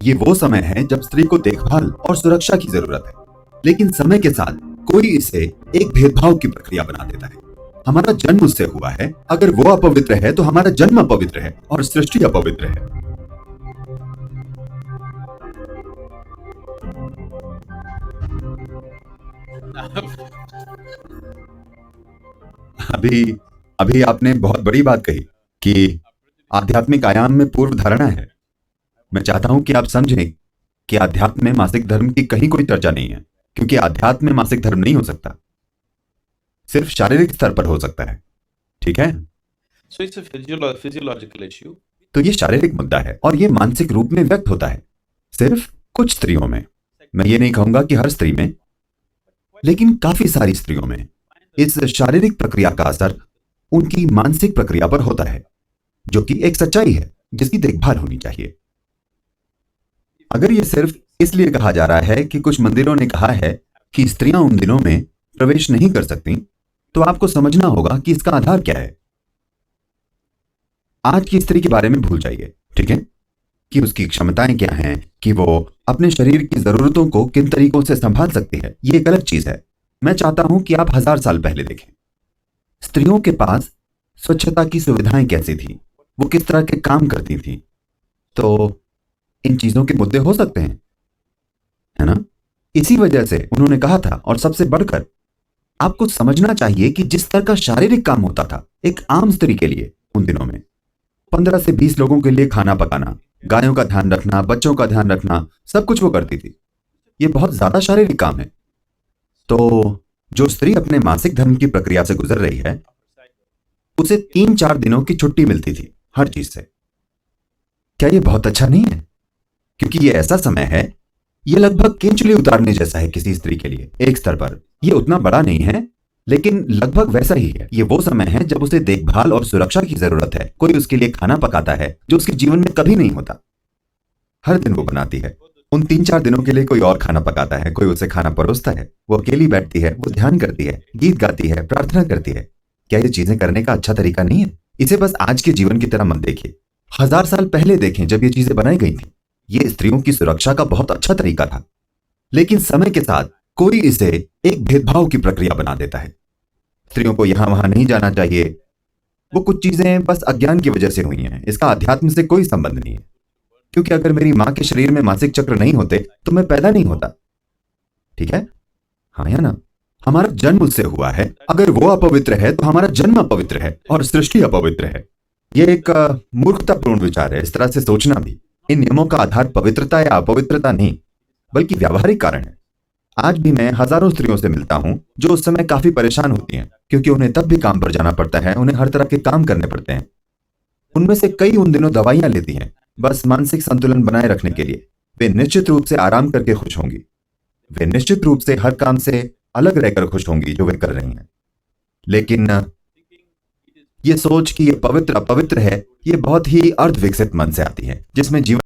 ये वो समय है जब स्त्री को देखभाल और सुरक्षा की जरूरत है, लेकिन समय के साथ कोई इसे एक भेदभाव की प्रक्रिया बना देता है। हमारा जन्म उससे हुआ है, अगर वो अपवित्र है तो हमारा जन्म अपवित्र है और सृष्टि अपवित्र है। अभी अभी आपने बहुत बड़ी बात कही कि आध्यात्मिक आयाम में पूर्व धारणा है। मैं चाहता हूं कि आप समझें कि आध्यात्म में मासिक धर्म की कहीं कोई चर्चा नहीं है, क्योंकि आध्यात्म में मासिक धर्म नहीं हो सकता, सिर्फ शारीरिक स्तर पर हो सकता है। ठीक है? So it's a physiological issue. तो ये शारीरिक मुद्दा है और ये मानसिक रूप में व्यक्त होता है सिर्फ कुछ स्त्रियों में। मैं ये नहीं कहूंगा कि हर स्त्री में, लेकिन काफी सारी स्त्रियों में इस शारीरिक प्रक्रिया का असर उनकी मानसिक प्रक्रिया पर होता है, जो कि एक सच्चाई है जिसकी देखभाल होनी चाहिए। अगर ये सिर्फ इसलिए कहा जा रहा है कि कुछ मंदिरों ने कहा है कि स्त्रियां उन दिनों में प्रवेश नहीं कर सकती, तो आपको समझना होगा कि इसका आधार क्या है। आज की स्त्री के बारे में भूल जाइए, ठीक है, कि उसकी क्षमताएं क्या हैं, कि वो अपने शरीर की जरूरतों को किन तरीकों से संभाल सकती है। ये एक अलग चीज है। मैं चाहता हूं कि आप 1000 साल पहले देखें, स्त्रियों के पास स्वच्छता की सुविधाएं कैसी थी, वो किस तरह के काम करती थी। तो इन चीजों के मुद्दे हो सकते हैं, है ना? इसी वजह से उन्होंने कहा था, और सबसे बढ़कर आपको समझना चाहिए कि जिस तरह का शारीरिक काम होता था एक आम स्त्री के लिए उन दिनों में, 15 से 20 लोगों के लिए खाना पकाना, गायों का ध्यान रखना, बच्चों का ध्यान रखना, सब कुछ वो करती थी। ये बहुत ज्यादा शारीरिक काम है। तो जो स्त्री अपने मासिक धर्म की प्रक्रिया से गुजर रही है, उसे 3-4 दिनों की छुट्टी मिलती थी हर चीज से। क्या ये बहुत अच्छा नहीं है? क्योंकि ये ऐसा समय है, ये लगभग केंचुली उतारने जैसा है किसी स्त्री के लिए एक स्तर पर। ये उतना बड़ा नहीं है, लेकिन लगभग वैसा ही है। ये वो समय है जब उसे देखभाल और सुरक्षा की जरूरत है। कोई उसके लिए खाना पकाता है, जो उसके जीवन में कभी नहीं होता। हर दिन वो बनाती है। उन 3-4 दिनों के लिए कोई और खाना पकाता है, कोई उसे खाना परोसता है। वो अकेली बैठती है, वो ध्यान करती है, गीत गाती है, प्रार्थना करती है। क्या ये चीजें करने का अच्छा तरीका नहीं है? इसे बस आज के जीवन की तरह मत देखिए, 1000 साल पहले देखें जब ये चीजें बनाई गई थी। ये स्त्रियों की सुरक्षा का बहुत अच्छा तरीका था, लेकिन समय के साथ कोई इसे एक भेदभाव की प्रक्रिया बना देता है। स्त्रियों को यहां वहां नहीं जाना चाहिए। वो कुछ चीजें बस अज्ञान की वजह से हुई हैं, इसका अध्यात्म से कोई संबंध नहीं है। क्योंकि अगर मेरी मां के शरीर में मासिक चक्र नहीं होते तो मैं पैदा नहीं होता। ठीक है? हाँ या ना? हमारा जन्म उससे हुआ है, अगर वो अपवित्र है तो हमारा जन्म अपवित्र है और सृष्टि अपवित्र है। यह एक मूर्खतापूर्ण विचार है इस तरह से सोचना भी। इन नियमों का आधार पवित्रता या अपवित्रता नहीं, बल्कि व्यावहारिक कारण है। आज भी मैं हजारों स्त्रियों से मिलता हूं जो उस समय काफी परेशान होती हैं, क्योंकि उन्हें तब भी काम पर जाना पड़ता है, उन्हें हर तरह के काम करने पड़ते हैं। उनमें से कई उन दिनों दवाइयां लेती हैं बस मानसिक संतुलन बनाए रखने के लिए। वे निश्चित रूप से आराम करके खुश होंगी, वे निश्चित रूप से हर काम से अलग रहकर खुश होंगी जो वे कर रही हैं। लेकिन ये सोच कि ये पवित्र अपवित्र है, ये बहुत ही अर्ध विकसित मन से आती है, जिसमें जीवन